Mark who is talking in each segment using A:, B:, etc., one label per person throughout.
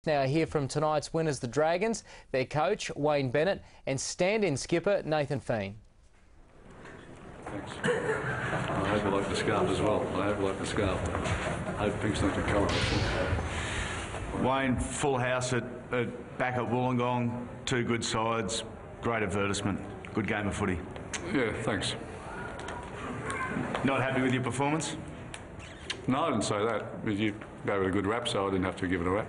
A: Now hear from tonight's winners, the Dragons, their coach Wayne Bennett and stand-in skipper Nathan Fien.
B: Thanks. I hope you like the scarf as well. I hope you like the scarf. I hope pink's not your colour.
C: Wayne, full house back at Wollongong, two good sides, great advertisement, good game of footy.
B: Yeah, thanks.
C: Not happy with your performance?
B: No, I didn't say that. You gave it a good rap, so I didn't have to give it a rap.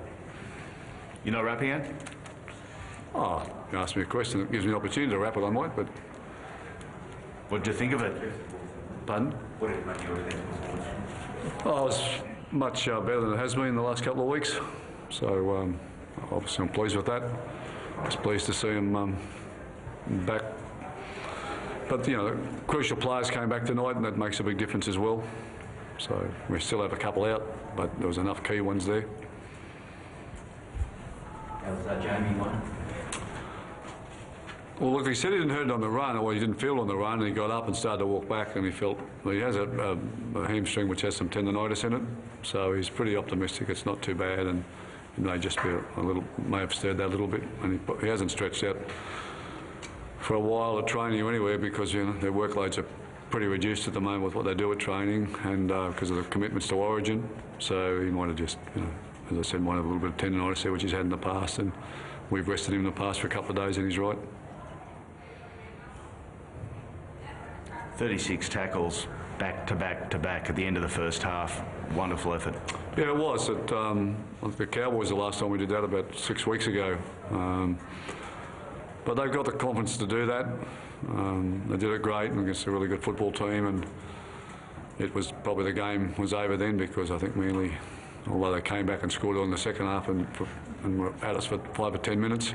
C: You're not rapping it?
B: Oh, you asked me a question that gives me an opportunity to rap it, I might, but...
C: What did you think of it?
B: Pardon?
D: What did it make you think?
B: Oh, it was much better than it has been in the last couple of weeks. So, obviously I'm pleased with that. I was pleased to see him back. But, you know, crucial players came back tonight, and that makes a big difference as well. So we still have a couple out, but there was enough key ones there.
D: How was that Jamie one?
B: Well, look, he said he didn't hurt it on the run, or he didn't feel it on the run, and he got up and started to walk back, and he felt, well, he has a hamstring which has some tendonitis in it, so he's pretty optimistic it's not too bad, and it may just be a little, may have stirred that a little bit, and he hasn't stretched out for a while at training anywhere because, you know, their workloads are pretty reduced at the moment with what they do at training, and because of the commitments to Origin, so he might have just, you know, as I said, might have a little bit of tendonitis there, which he's had in the past, and we've rested him in the past for a couple of days, and he's right.
C: 36 tackles back to back to back at the end of the first half. Wonderful effort. Yeah,
B: it was. At the Cowboys the last time we did that about 6 weeks ago. But they've got the confidence to do that. They did it great and against a really good football team, and it was probably the game was over then because I think Manly, although they came back and scored in the second half and were at us for 5 or 10 minutes,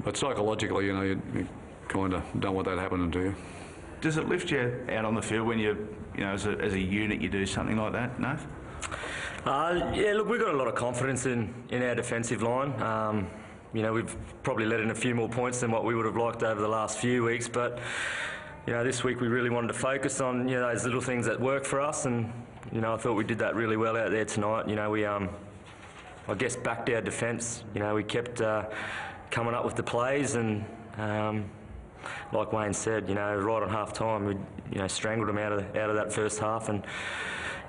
B: but psychologically, you know, you kind of don't want that happening to you.
C: Does it lift you out on the field when you know, as a unit, you do something like that, Nath?
E: Yeah, look, we've got a lot of confidence in our defensive line. You know, we've probably let in a few more points than what we would have liked over the last few weeks, but you know, this week we really wanted to focus on, you know, those little things that work for us, and you know, I thought we did that really well out there tonight. You know, we I guess backed our defence. You know, we kept coming up with the plays, and like Wayne said, you know, right on half time, we, you know, strangled them out of that first half, and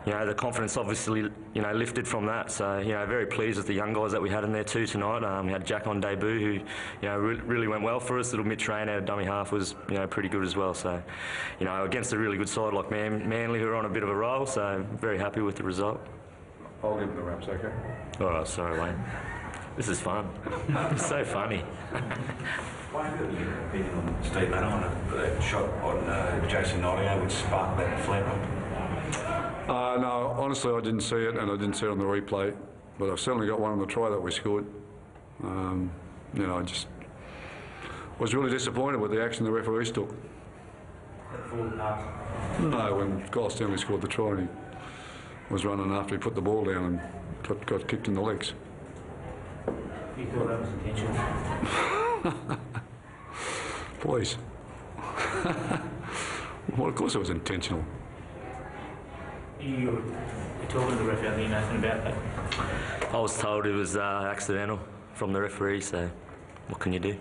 E: you know, the confidence obviously, you know, lifted from that. So, you know, very pleased with the young guys that we had in there too tonight. We had Jack on debut, who, you know, really went well for us. Little Mitch Rain out of dummy half was, you know, pretty good as well. So, you know, against a really good side like Manly, who are on a bit of a roll. So, very happy with the result.
B: I'll give them the wraps, okay?
E: Oh, sorry, Wayne. This is fun. It's so funny.
D: Why have you opinion on Steve Banner on that shot on Jason Nottingham which sparked that flap?
B: No, honestly, I didn't see it, and I didn't see it on the replay. But I've certainly got one on the try that we scored. You know, I just was really disappointed with the action the referees took. No, when Kyle Stanley scored the try, and he was running after he put the ball down and got kicked in the legs.
D: You thought that was intentional?
B: Please. Well, of course it was intentional.
F: You're talking to the referee, aren't you, Nathan, about that?
E: I was told it was accidental from the referee, so what can you do?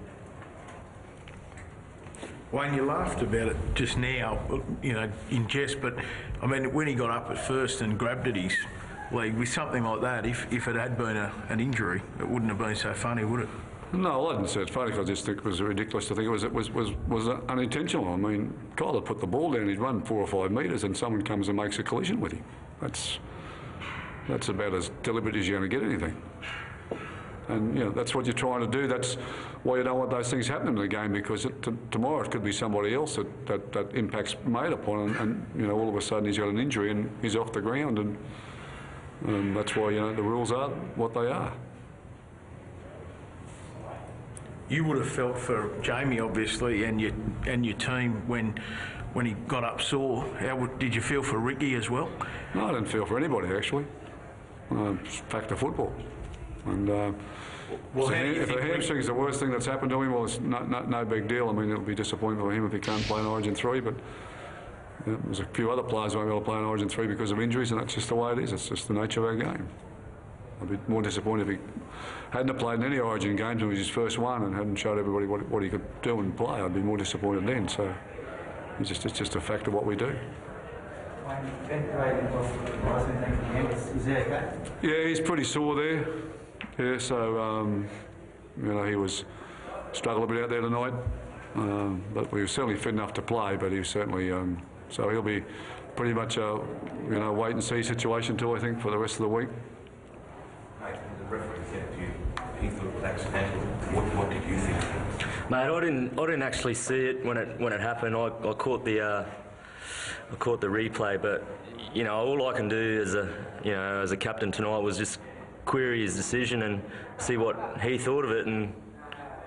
G: Wayne, you laughed about it just now, you know, in jest, but I mean, when he got up at first and grabbed at his leg with something like that, if it had been an injury, it wouldn't have been so funny, would it?
B: No, I didn't say it's funny because I just think it was ridiculous to think it was unintentional. I mean, Kyle had put the ball down, he'd run 4 or 5 metres and someone comes and makes a collision with him. That's about as deliberate as you're going to get anything. And, you know, that's what you're trying to do. That's why you don't want those things happening in the game, because tomorrow it could be somebody else that impact's made upon, and, you know, all of a sudden he's got an injury and he's off the ground, and that's why, you know, the rules are what they are.
G: You would have felt for Jamie, obviously, and your team when he got up sore. Did you feel for Ricky as well?
B: No, I didn't feel for anybody, actually. It's fact of football. And if the hamstring's the worst thing that's happened to him, well, it's no big deal. I mean, it'll be disappointing for him if he can't play in Origin 3, but you know, there's a few other players who won't be able to play in Origin 3 because of injuries, and that's just the way it is. It's just the nature of our game. I'd be more disappointed if he hadn't have played in any Origin games. It was his first one and hadn't showed everybody what he could do and play. I'd be more disappointed then. So it's just a fact of what we do.
F: Is he okay?
B: Yeah, he's pretty sore there. Yeah, so you know, he was struggled a bit out there tonight, but we were certainly fit enough to play. But he was certainly so he'll be pretty much a wait and see situation too, I think, for the rest of the week.
D: Mate, the referee said to you he thought it was accidental. What did you think?
E: Mate, I didn't actually see it when it happened. I caught the replay, but you know, all I can do as a captain tonight was just query his decision and see what he thought of it, and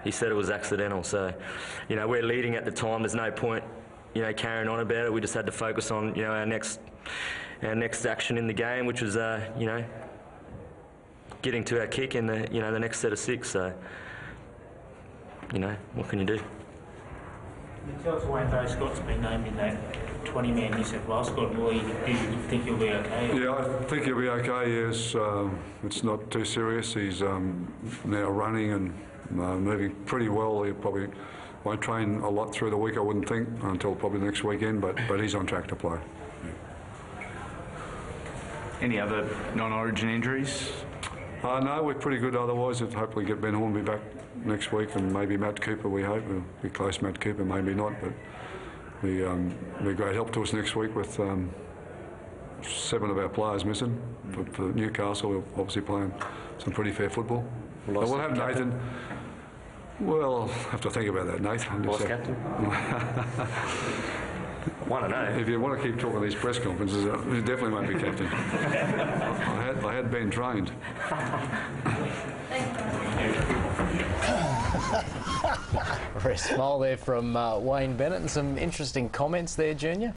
E: he said it was accidental. So, you know, we're leading at the time. There's no point, you know, carrying on about it. We just had to focus on, you know, our next action in the game, which was, you know, getting to our kick in the next set of 6. So, you know, what can you do?
F: You tell us Wayne Scott's been named in that 20-man New South Wales squad. Well, you think he'll be okay?
B: Yeah, I think he'll be okay. Yes, it's not too serious. He's now running and moving pretty well. He probably won't train a lot through the week, I wouldn't think, until probably next weekend. But he's on track to play.
C: Any other non-Origin injuries?
B: No, we're pretty good otherwise. We'll hopefully get Ben Hornby back next week, and maybe Matt Cooper, we hope. We'll be close to Matt Cooper, maybe not, but be a great help to us next week with 7 of our players missing. For Newcastle, we're obviously playing some pretty fair football. But we'll have Nathan. Well, I'll have to think about that, Nathan.
E: Vice captain? I want to know.
B: If you want to keep talking these press conferences, you definitely won't be captain. I had been trained.
A: Very small there from Wayne Bennett, and some interesting comments there, Junior.